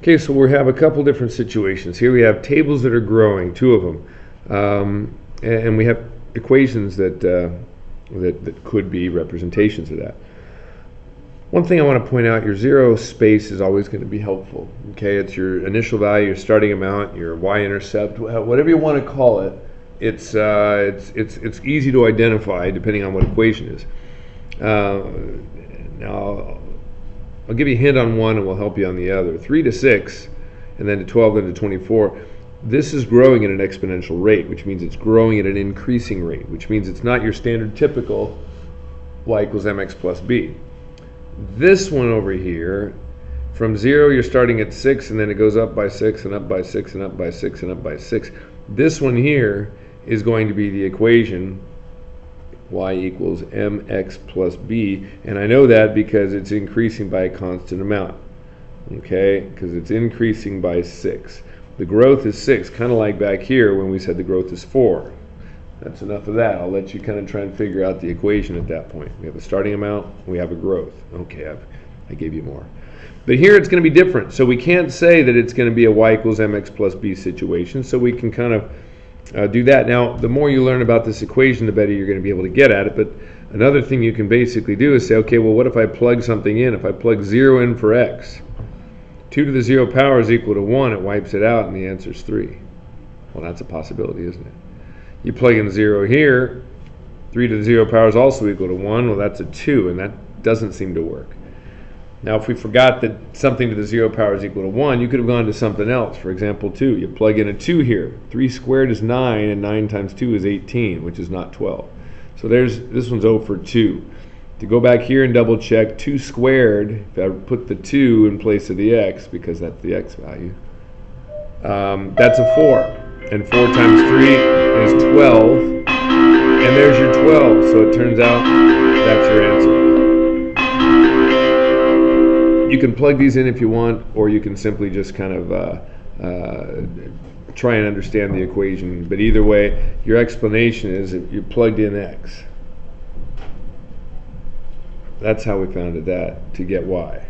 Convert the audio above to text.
Okay, so we have a couple different situations. Here we have tables that are growing, two of them, and we have equations that could be representations of that. One thing I want to point out, your zero space is always going to be helpful. Okay, it's your initial value, your starting amount, your y-intercept, whatever you want to call it. It's easy to identify depending on what equation is. Now, I'll give you a hint on one and we'll help you on the other. 3 to 6, and then to 12, then to 24. This is growing at an exponential rate, which means it's growing at an increasing rate, which means it's not your standard typical y equals mx plus b. This one over here, from 0 you're starting at 6, and then it goes up by 6 and up by 6 and up by 6 and up by 6. This one here is going to be the equation y equals mx plus b, and I know that because it's increasing by a constant amount, okay, because it's increasing by 6. The growth is 6, kind of like back here when we said the growth is 4. That's enough of that. I'll let you kind of try and figure out the equation at that point. We have a starting amount, we have a growth. Okay, I gave you more. But here it's going to be different, so we can't say that it's going to be a y equals mx plus b situation, so we can kind of do that. Now, the more you learn about this equation, the better you're going to be able to get at it. But another thing you can basically do is say, okay, well, what if I plug something in? If I plug 0 in for x, 2 to the 0 power is equal to 1. It wipes it out, and the answer is 3. Well, that's a possibility, isn't it? You plug in 0 here, 3 to the 0 power is also equal to 1. Well, that's a 2, and that doesn't seem to work. Now, if we forgot that something to the 0 power is equal to 1, you could have gone to something else. For example, 2. You plug in a 2 here. 3 squared is 9, and 9 times 2 is 18, which is not 12. So this one's 0 for 2. To go back here and double check, 2 squared, if I put the 2 in place of the x, because that's the x value, that's a 4. And 4 times 3 is 12. And there's your 12. So it turns out that's your answer. You can plug these in if you want, or you can simply just kind of try and understand the equation. But either way, your explanation is that you plugged in x. That's how we found that to get y.